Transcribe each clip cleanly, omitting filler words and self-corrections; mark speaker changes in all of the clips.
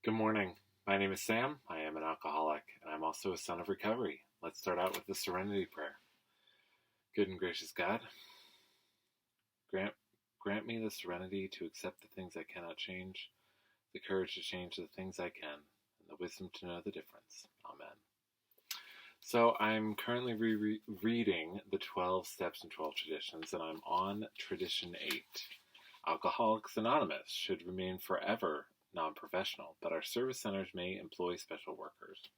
Speaker 1: Good morning. My name is Sam. I am an alcoholic, and I'm also a son of recovery. Let's start out with the Serenity Prayer. Good and gracious God, grant, grant me the serenity to accept the things I cannot change, the courage to change the things I can, and the wisdom to know the difference. Amen. So I'm currently reading the 12 Steps and 12 Traditions, and I'm on Tradition 8. Alcoholics Anonymous should remain forever non-professional, but our service centers may employ special workers.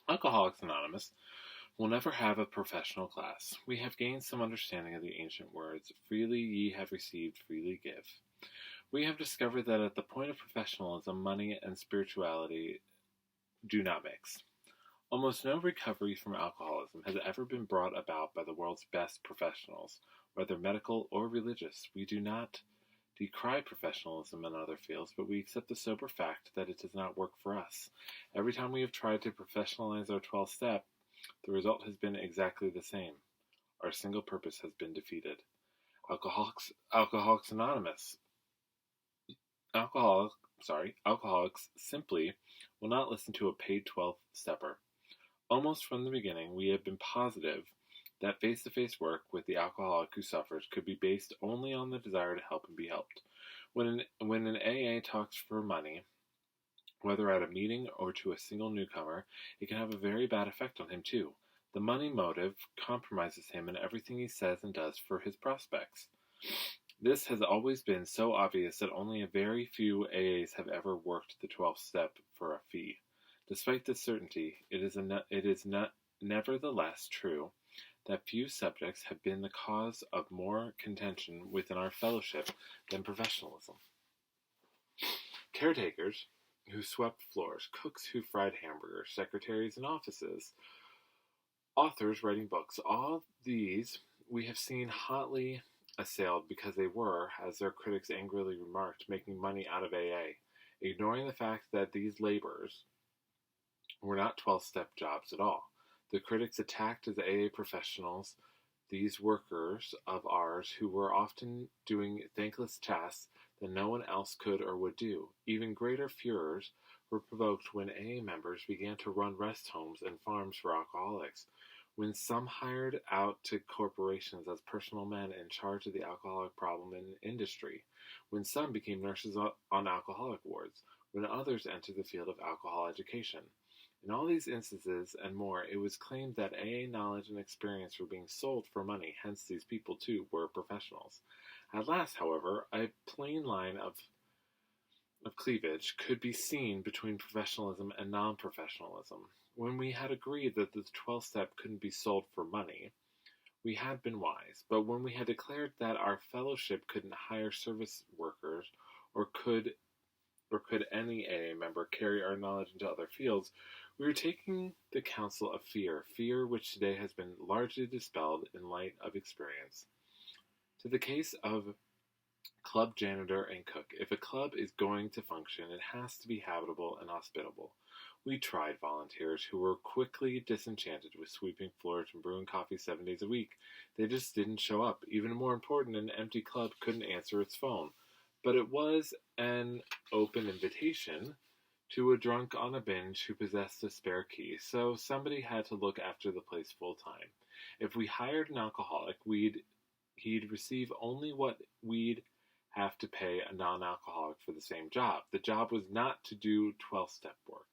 Speaker 1: Alcoholics Anonymous will never have a professional class. We have gained some understanding of the ancient words, freely ye have received, freely give. We have discovered that at the point of professionalism, money and spirituality do not mix. Almost no recovery from alcoholism has ever been brought about by the world's best professionals, whether medical or religious. We do not decry professionalism in other fields, but we accept the sober fact that it does not work for us. Every time we have tried to professionalize our 12th step, the result has been exactly the same. Our single purpose has been defeated. Alcoholics Anonymous. Alcoholics simply will not listen to a paid 12th stepper. Almost from the beginning, we have been positive that face-to-face work with the alcoholic who suffers could be based only on the desire to help and be helped. When an AA talks for money, whether at a meeting or to a single newcomer, it can have a very bad effect on him too. The money motive compromises him in everything he says and does for his prospects. This has always been so obvious that only a very few AAs have ever worked the 12th step for a fee. Despite this certainty, it is nevertheless true that few subjects have been the cause of more contention within our fellowship than professionalism. Caretakers who swept floors, cooks who fried hamburgers, secretaries in offices, authors writing books, all these we have seen hotly assailed because they were, as their critics angrily remarked, making money out of AA, ignoring the fact that these labors were not 12-step jobs at all. The critics attacked as AA professionals these workers of ours who were often doing thankless tasks that no one else could or would do. Even greater furors were provoked when AA members began to run rest homes and farms for alcoholics, when some hired out to corporations as personal men in charge of the alcoholic problem in industry, when some became nurses on alcoholic wards, when others entered the field of alcohol education. In all these instances and more, it was claimed that AA knowledge and experience were being sold for money, hence these people too were professionals. At last, however, a plain line of cleavage could be seen between professionalism and non-professionalism. When we had agreed that the 12th step couldn't be sold for money, we had been wise. But when we had declared that our fellowship couldn't hire service workers, or could any AA member carry our knowledge into other fields, we were taking the counsel of fear which today has been largely dispelled in light of experience. To the case of club janitor and cook, if a club is going to function, it has to be habitable and hospitable. We tried volunteers who were quickly disenchanted with sweeping floors and brewing coffee 7 days a week. They just didn't show up. Even more important, an empty club couldn't answer its phone. But it was an open invitation to a drunk on a binge who possessed a spare key, so somebody had to look after the place full time. If we hired an alcoholic, he'd receive only what we'd have to pay a non-alcoholic for the same job. The job was not to do 12-step work.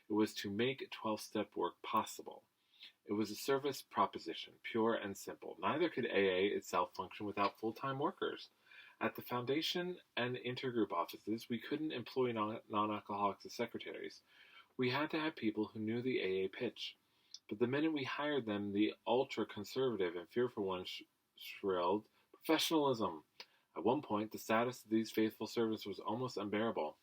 Speaker 1: It was to make 12-step work possible. It was a service proposition, pure and simple. Neither could AA itself function without full-time workers. At the foundation and intergroup offices, we couldn't employ non-alcoholics as secretaries. We had to have people who knew the AA pitch. But the minute we hired them, the ultra-conservative and fearful ones shrilled, "Professionalism!" At one point, the status of these faithful servants was almost unbearable.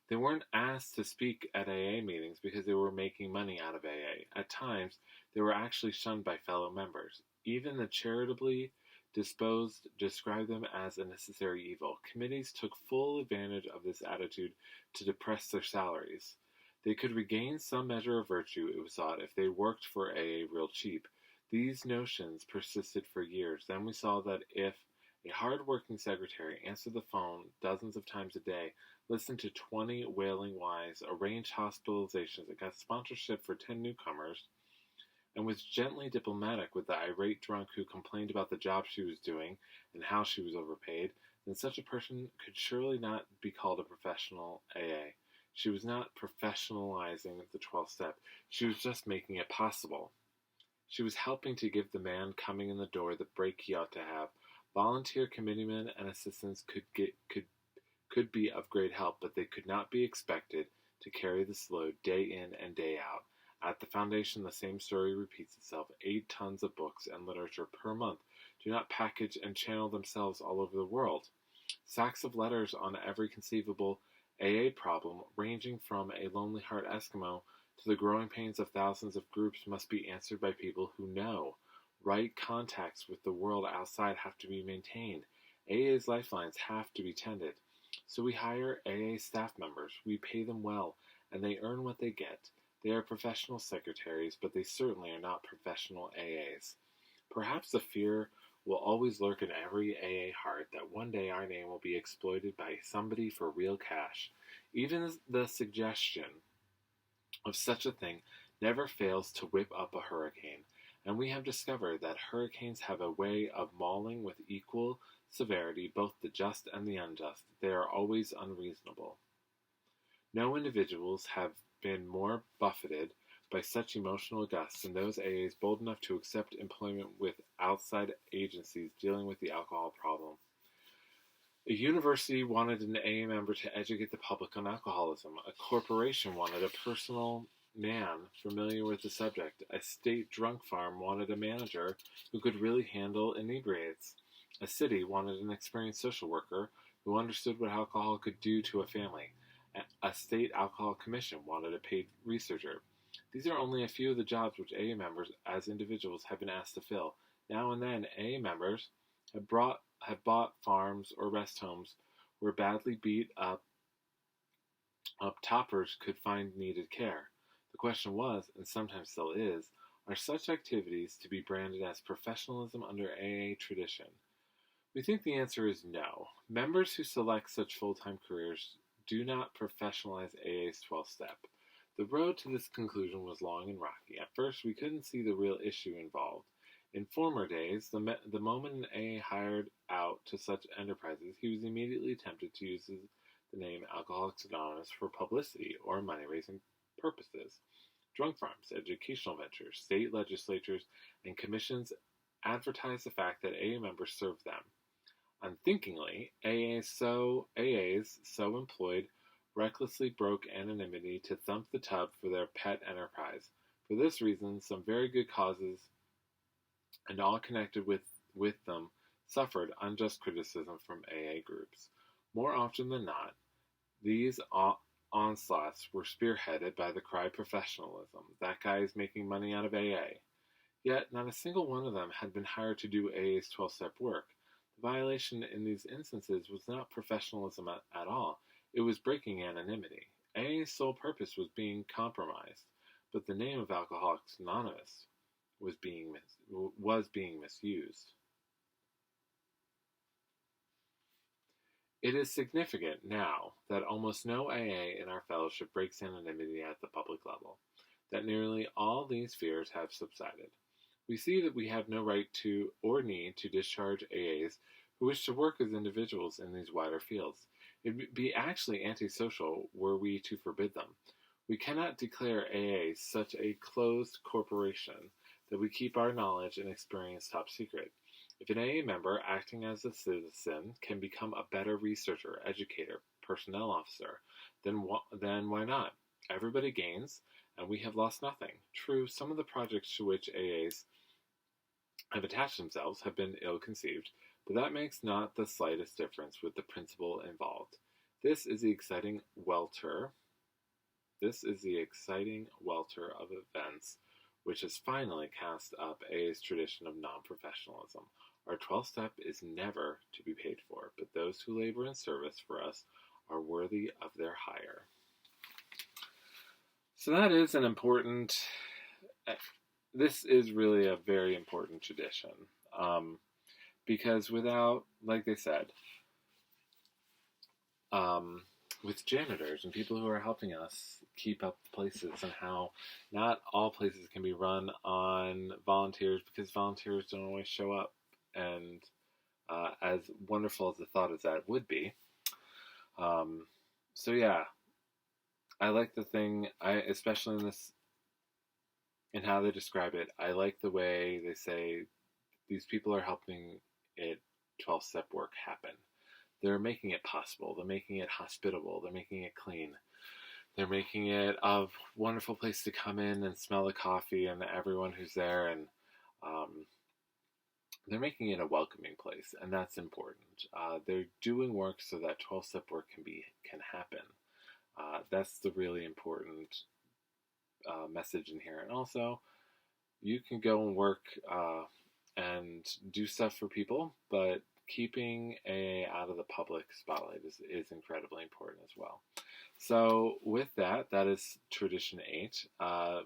Speaker 1: They weren't asked to speak at AA meetings because they were making money out of AA. At times, they were actually shunned by fellow members. Even the charitably disposed described them as a necessary evil. Committees took full advantage of this attitude to depress their salaries. They could regain some measure of virtue, it was thought, if they worked for AA real cheap. These notions persisted for years. Then we saw that if A hard-working secretary answered the phone dozens of times a day, listened to 20 wailing wives, arranged hospitalizations, and got sponsorship for 10 newcomers, and was gently diplomatic with the irate drunk who complained about the job she was doing and how she was overpaid, then such a person could surely not be called a professional AA. She was not professionalizing the 12th step. She was just making it possible. She was helping to give the man coming in the door the break he ought to have. Volunteer committeemen and assistants could be of great help, but they could not be expected to carry this load day in and day out. At the foundation, the same story repeats itself. 8 tons of books and literature per month do not package and channel themselves all over the world. Sacks of letters on every conceivable AA problem, ranging from a lonely heart Eskimo to the growing pains of thousands of groups, must be answered by people who know. Right contacts with the world outside have to be maintained. AA's lifelines have to be tended. So we hire AA staff members. We pay them well, and they earn what they get. They are professional secretaries, but they certainly are not professional AAs. Perhaps the fear will always lurk in every AA heart that one day our name will be exploited by somebody for real cash. Even the suggestion of such a thing never fails to whip up a hurricane, and we have discovered that hurricanes have a way of mauling with equal severity both the just and the unjust. They are always unreasonable. No individuals have been more buffeted by such emotional gusts than those AAs bold enough to accept employment with outside agencies dealing with the alcohol problem. A university wanted an AA member to educate the public on alcoholism. A corporation wanted a personal man familiar with the subject. A state drunk farm wanted a manager who could really handle inebriates. A city wanted an experienced social worker who understood what alcohol could do to a family. A state alcohol commission wanted a paid researcher. These are only a few of the jobs which AA members as individuals have been asked to fill. Now and then, AA members have bought farms or rest homes where badly beat up toppers could find needed care. The question was, and sometimes still is, are such activities to be branded as professionalism under AA tradition? We think the answer is no. Members who select such full-time careers do not professionalize AA's 12th step. The road to this conclusion was long and rocky. At first, we couldn't see the real issue involved. In former days, the moment an AA hired out to such enterprises, he was immediately tempted to use the name Alcoholics Anonymous for publicity or money-raising purposes. Drunk farms, educational ventures, state legislatures, and commissions advertise the fact that AA members serve them. Unthinkingly, AAs so employed recklessly broke anonymity to thump the tub for their pet enterprise. For this reason, some very good causes and all connected with them suffered unjust criticism from AA groups. More often than not, these onslaughts were spearheaded by the cry professionalism. That guy is making money out of AA. Yet, not a single one of them had been hired to do AA's 12-step work. The violation in these instances was not professionalism at all. It was breaking anonymity. AA's sole purpose was being compromised, but the name of Alcoholics Anonymous was being misused. It is significant now that almost no AA in our fellowship breaks anonymity at the public level, that nearly all these fears have subsided. We see that we have no right to or need to discharge AAs who wish to work as individuals in these wider fields. It would be actually antisocial were we to forbid them. We cannot declare AA such a closed corporation that we keep our knowledge and experience top secret. If an AA member acting as a citizen can become a better researcher, educator, personnel officer, then why not? Everybody gains, and we have lost nothing. True, some of the projects to which AAs have attached themselves have been ill-conceived, but that makes not the slightest difference with the principle involved. This is the exciting welter of events which has finally cast up AA's tradition of non-professionalism. Our 12th step is never to be paid for, but those who labor in service for us are worthy of their hire. So that is this is really a very important tradition. Because without, like they said, um, with janitors and people who are helping us keep up the places, and how not all places can be run on volunteers because volunteers don't always show up. And as wonderful as the thought as that would be, um, so yeah, I like the thing. Especially in this, in how they describe it, I like the way they say these people are helping it 12-step work happen. They're making it possible. They're making it hospitable. They're making it clean. They're making it a wonderful place to come in and smell the coffee and everyone who's there, and um, they're making it a welcoming place, and that's important. They're doing work so that 12-step work can happen. That's the really important message in here. And also, you can go and work and do stuff for people, but keeping AA out of the public spotlight is incredibly important as well. So with that, that is tradition 8.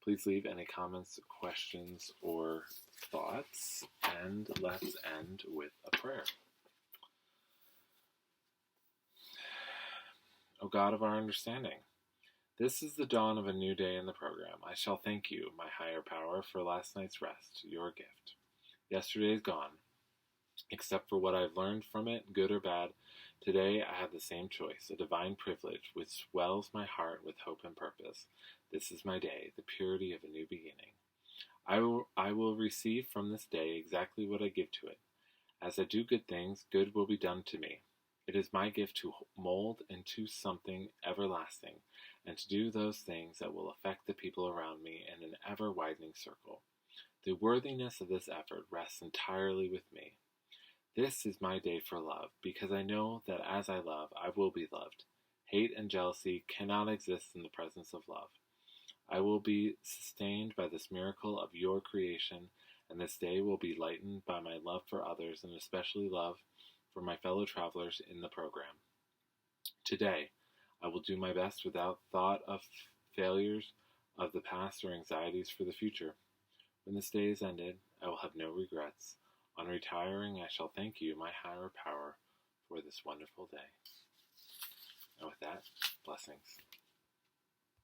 Speaker 1: Please leave any comments, questions, or thoughts, and let's end with a prayer. O God of our understanding, this is the dawn of a new day in the program. I shall thank you, my higher power, for last night's rest, your gift. Yesterday is gone. Except for what I've learned from it, good or bad, today I have the same choice, a divine privilege which swells my heart with hope and purpose. This is my day, the purity of a new beginning. I will receive from this day exactly what I give to it. As I do good things, good will be done to me. It is my gift to mold into something everlasting, and to do those things that will affect the people around me in an ever-widening circle. The worthiness of this effort rests entirely with me. This is my day for love, because I know that as I love, I will be loved. Hate and jealousy cannot exist in the presence of love. I will be sustained by this miracle of your creation, and this day will be lightened by my love for others, and especially love for my fellow travelers in the program. Today, I will do my best without thought of failures of the past or anxieties for the future. When this day is ended, I will have no regrets. On retiring, I shall thank you, my higher power, for this wonderful day. And with that, blessings.